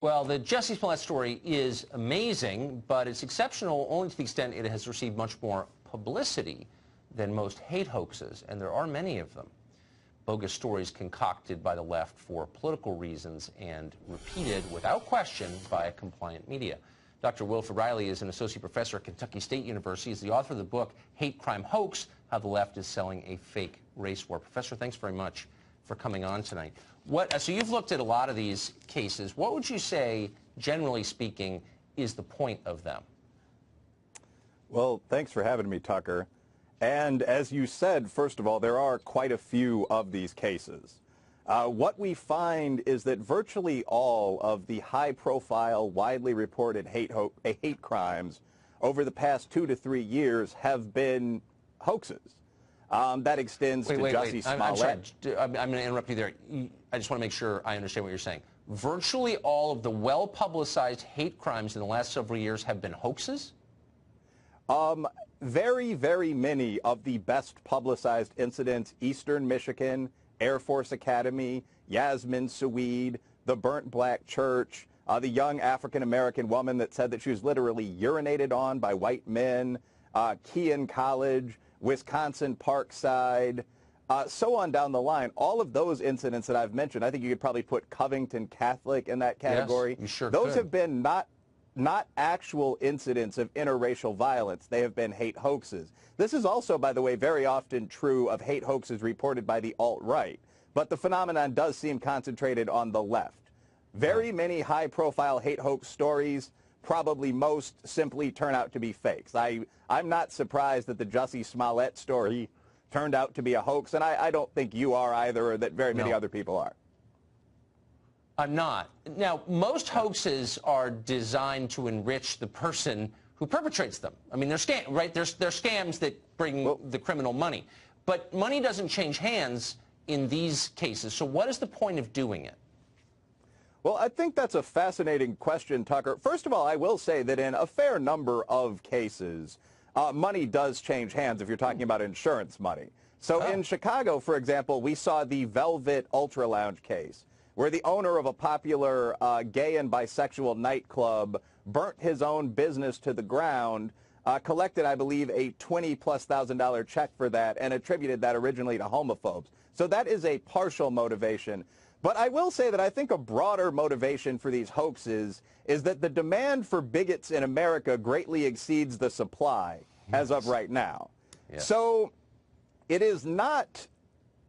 Well, the Jussie Smollett story is amazing, but it's exceptional only to the extent it has received much more publicity than most hate hoaxes, and there are many of them. Bogus stories concocted by the left for political reasons and repeated without question by a compliant media. Dr. Wilfred Riley is an associate professor at Kentucky State University. He's the author of the book, Hate Crime Hoax, How the Left is Selling a Fake Race War. Professor, thanks very much for coming on tonight. So you've looked at a lot of these cases. What would you say, generally speaking, is the point of them? Well, thanks for having me, Tucker. And as you said, first of all, there are quite a few of these cases. What we find is that virtually all of the high-profile, widely reported hate crimes over the past 2 to 3 years have been hoaxes. That extends to Jussie Smollett. I'm going to interrupt you there. I just want to make sure I understand what you're saying. Virtually all of the well-publicized hate crimes in the last several years have been hoaxes? Very, very many of the best publicized incidents, Eastern Michigan, Air Force Academy, Yasmin Saweed, the Burnt Black Church, the young African-American woman that said that she was literally urinated on by white men, Kean College, Wisconsin Parkside, so on down the line. All of those incidents that I've mentioned, I think you could probably put Covington Catholic in that category. Yes, you sure Those could. have been not actual incidents of interracial violence. They have been hate hoaxes. This is also, by the way, very often true of hate hoaxes reported by the alt-right. But the phenomenon does seem concentrated on the left. Very many high-profile hate hoax stories, probably most simply turn out to be fakes. I'm not surprised that the Jussie Smollett story turned out to be a hoax, and I don't think you are either, or that very many other people are. I'm not. Now, most hoaxes are designed to enrich the person who perpetrates them. I mean, they're scams, right? They're scams that bring the criminal money. But money doesn't change hands in these cases. So what is the point of doing it? Well, I think that's a fascinating question, Tucker. First of all, I will say that in a fair number of cases, money does change hands if you're talking about insurance money. So in Chicago, for example, we saw the Velvet Ultra Lounge case, where the owner of a popular gay and bisexual nightclub burnt his own business to the ground, collected, I believe, a $20,000+ check for that, and attributed that originally to homophobes. So that is a partial motivation. But I will say that I think a broader motivation for these hoaxes is that the demand for bigots in America greatly exceeds the supply as of right now. Yes. So it is not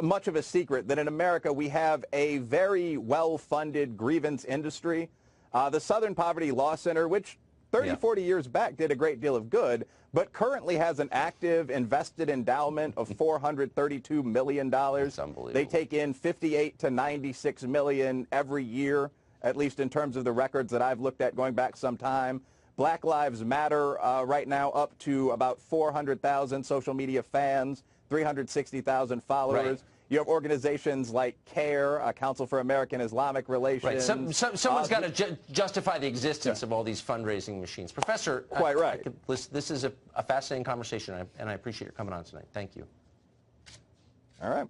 much of a secret that in America we have a very well-funded grievance industry. The Southern Poverty Law Center, which 30, 40 years back did a great deal of good, but currently has an active invested endowment of $432 million. That's unbelievable. They take in $58 to $96 million every year, at least in terms of the records that I've looked at going back some time. Black Lives Matter right now up to about 400,000 social media fans, 360,000 followers. Right. You have organizations like CARE, Council for American Islamic Relations. Right. Someone's got to justify the existence of all these fundraising machines. Professor, quite right. This is a fascinating conversation, and I appreciate your coming on tonight. Thank you. All right.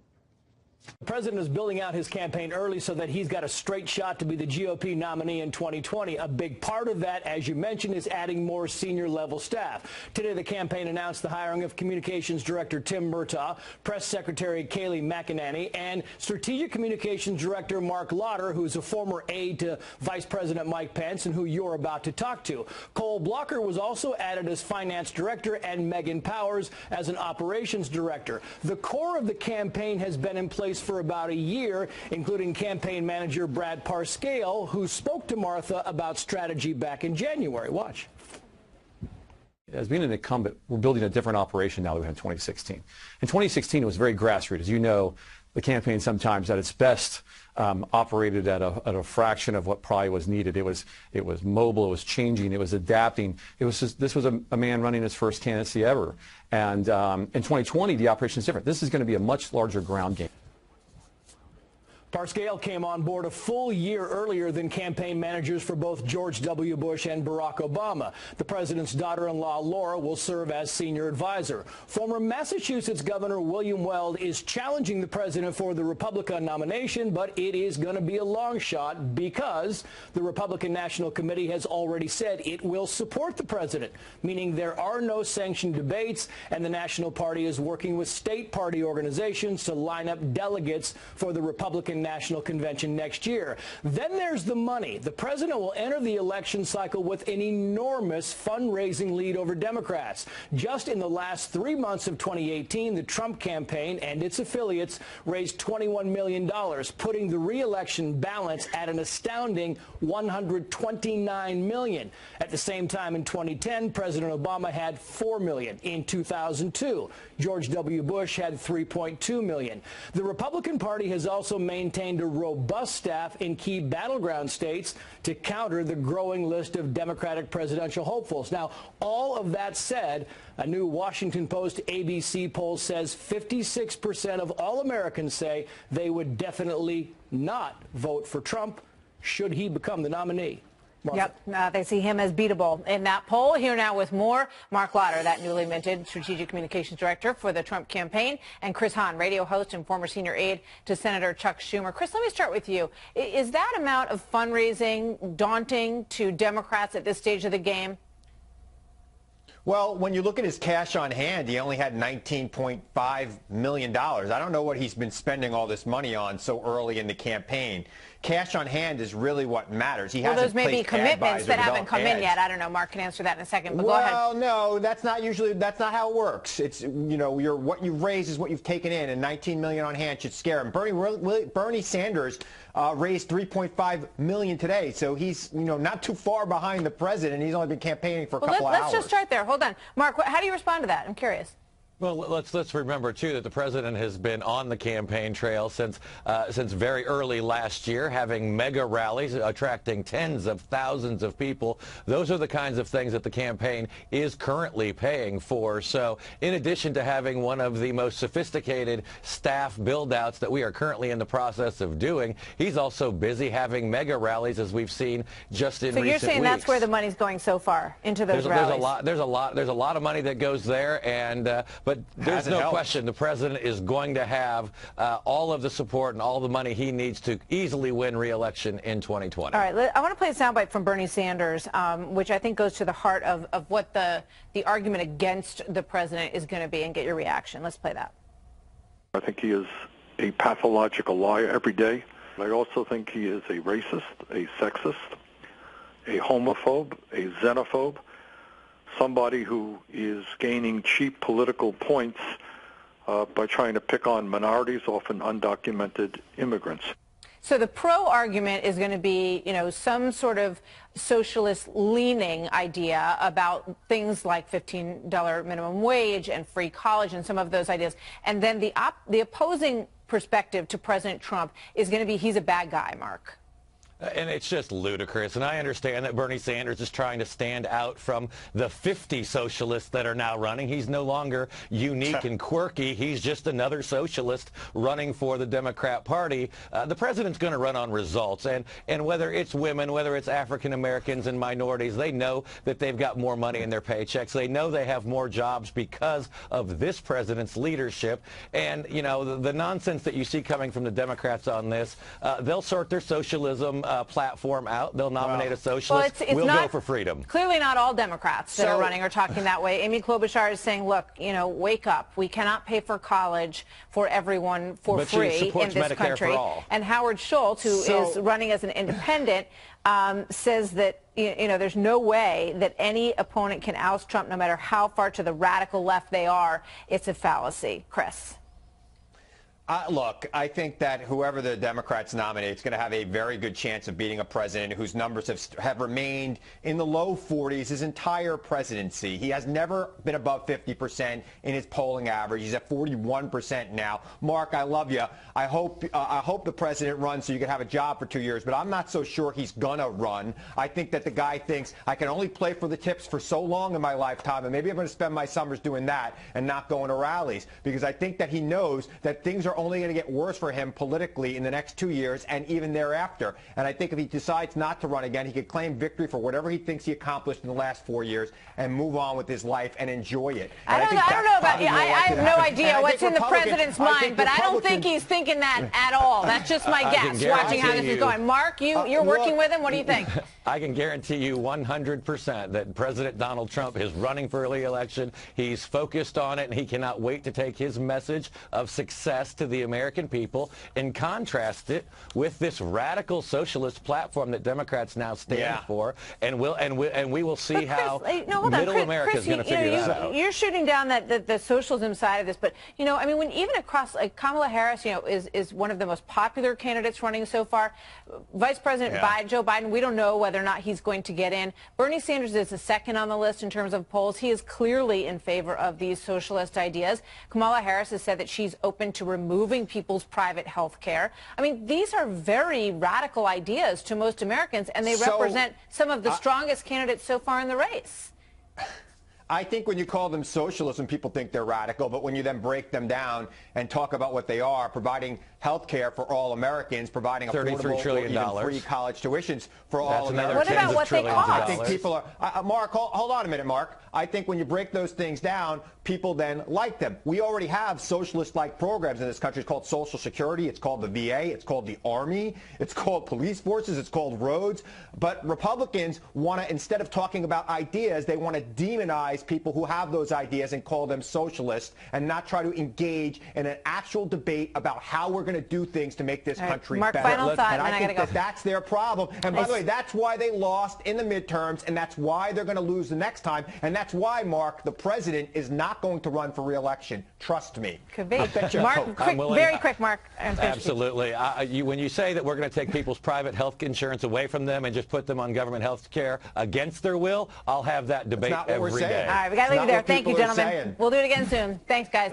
The president is building out his campaign early so that he's got a straight shot to be the GOP nominee in 2020. A big part of that, as you mentioned, is adding more senior-level staff. Today, the campaign announced the hiring of Communications Director Tim Murtaugh, Press Secretary Kayleigh McEnany, and Strategic Communications Director Mark Lauder, who's a former aide to Vice President Mike Pence and who you're about to talk to. Cole Blocker was also added as Finance Director, and Megan Powers as an Operations Director. The core of the campaign has been in place for about a year, including campaign manager Brad Parscale, who spoke to Martha about strategy back in January. Watch. As being an incumbent, we're building a different operation now that we had in 2016. In 2016, it was very grassroots. As you know, the campaign sometimes at its best operated at a fraction of what probably was needed. It was mobile, it was changing, it was adapting. This was a man running his first candidacy ever. And in 2020, the operation is different. This is going to be a much larger ground game. Parscale came on board a full year earlier than campaign managers for both George W. Bush and Barack Obama. The president's daughter-in-law, Laura, will serve as senior advisor. Former Massachusetts Governor William Weld is challenging the president for the Republican nomination, but it is going to be a long shot because the Republican National Committee has already said it will support the president, meaning there are no sanctioned debates, and the National Party is working with state party organizations to line up delegates for the Republican National Convention next year. Then there's the money. The president will enter the election cycle with an enormous fundraising lead over Democrats. Just in the last 3 months of 2018, the Trump campaign and its affiliates raised $21 million, putting the re-election balance at an astounding $129 million. At the same time in 2010, President Obama had $4 million. In 2002, George W. Bush had $3.2 million. The Republican Party has also maintained a robust staff in key battleground states to counter the growing list of Democratic presidential hopefuls. Now, all of that said, a new Washington Post ABC poll says 56% of all Americans say they would definitely not vote for Trump should he become the nominee. Martha. Yep, they see him as beatable in that poll. Here now with more, Mark Lauder, that newly minted Strategic Communications Director for the Trump campaign, and Chris Hahn, radio host and former senior aide to Senator Chuck Schumer. Chris, let me start with you. Is that amount of fundraising daunting to Democrats at this stage of the game? Well, when you look at his cash on hand, he only had $19.5 million. I don't know what he's been spending all this money on so early in the campaign. Cash on hand is really what matters. He hasn't those may be commitments that haven't come in yet. I don't know. Mark can answer that in a second. But go ahead. Well, no, that's not how it works. It's, you know, what you've raised is what you've taken in, and $19 million on hand should scare him. Bernie Sanders raised $3.5 million today, so he's, you know, not too far behind the president. He's only been campaigning for a couple of hours. Let's just start there. Hold on, Mark. How do you respond to that? I'm curious. Well, let's remember, too, that the president has been on the campaign trail since very early last year, having mega rallies, attracting tens of thousands of people. Those are the kinds of things that the campaign is currently paying for. So in addition to having one of the most sophisticated staff build-outs that we are currently in the process of doing, he's also busy having mega rallies, as we've seen just in recent weeks. So you're saying that's where the money's going so far, into those rallies? There's a lot of money that goes there, and but there's no question the president is going to have all of the support and all the money he needs to easily win re-election in 2020. All right, I want to play a soundbite from Bernie Sanders, which I think goes to the heart of what the argument against the president is going to be, and get your reaction. Let's play that. I think he is a pathological liar every day. I also think he is a racist, a sexist, a homophobe, a xenophobe, somebody who is gaining cheap political points by trying to pick on minorities, often undocumented immigrants. So the pro argument is going to be, you know, some sort of socialist leaning idea about things like $15 minimum wage and free college and some of those ideas. And then the opposing perspective to President Trump is going to be he's a bad guy, Mark. And it's just ludicrous. And I understand that Bernie Sanders is trying to stand out from the 50 socialists that are now running. He's no longer unique and quirky. He's just another socialist running for the Democrat Party. The president's going to run on results. And whether it's women, whether it's African Americans and minorities, they know that they've got more money in their paychecks. They know they have more jobs because of this president's leadership. And, you know, the nonsense that you see coming from the Democrats on this, they'll sort their socialism platform out. They'll nominate a socialist. Well, we'll go for freedom. Clearly not all Democrats that are running are talking that way. Amy Klobuchar is saying, look, you know, wake up. We cannot pay for college for everyone for free in this Medicare country. For all. And Howard Schultz, who is running as an independent, says that, you know, there's no way that any opponent can oust Trump no matter how far to the radical left they are. It's a fallacy. Chris. Look, I think that whoever the Democrats nominate is going to have a very good chance of beating a president whose numbers have remained in the low 40s his entire presidency. He has never been above 50% in his polling average. He's at 41% now. Mark, I love you. I hope the president runs so you can have a job for 2 years, but I'm not so sure he's going to run. I think that the guy thinks I can only play for the tips for so long in my lifetime, and maybe I'm going to spend my summers doing that and not going to rallies, because I think that he knows that things are are only going to get worse for him politically in the next 2 years and even thereafter. And I think if he decides not to run again, he could claim victory for whatever he thinks he accomplished in the last 4 years and move on with his life and enjoy it. I don't know about you. I have no idea what's in the president's mind, but I don't think he's thinking that at all. That's just my guess, watching how this is going. Mark, you're working with him. What do you think? I can guarantee you 100% that President Donald Trump is running for re-election. He's focused on it, and he cannot wait to take his message of success to the American people and contrast it with this radical socialist platform that Democrats now stand for. And we will see how middle America is going to figure that out. You're shooting down the socialism side of this, but I mean, when even across, like, Kamala Harris, is one of the most popular candidates running so far. Vice President Joe Biden, we don't know whether or not he's going to get in. Bernie Sanders is the second on the list in terms of polls. He is clearly in favor of these socialist ideas. Kamala Harris has said that she's open to removing people's private health care. I mean, these are very radical ideas to most Americans, and they represent some of the strongest candidates so far in the race. I think when you call them socialism, people think they're radical, but when you then break them down and talk about what they are, providing health care for all Americans, providing affordable or even free college tuitions for all Americans. What about what they cost? I think people are, Mark, hold on a minute, Mark. I think when you break those things down, people then like them. We already have socialist-like programs in this country. It's called Social Security. It's called the VA. It's called the Army. It's called police forces. It's called roads. But Republicans want to, instead of talking about ideas, they want to demonize people who have those ideas and call them socialists and not try to engage in an actual debate about how we're going to do things to make this country Mark, better. final thought, and I think that that's their problem. And by the way, that's why they lost in the midterms, and that's why they're going to lose the next time. And that's why, Mark, the president is not going to run for re-election. Trust me. Could be. Mark, very quick, Mark. Absolutely. When you say that we're going to take people's private health insurance away from them and just put them on government health care against their will, I'll have that debate every day. All right, we got to leave it there. Thank you, gentlemen. We'll do it again soon. Thanks, guys.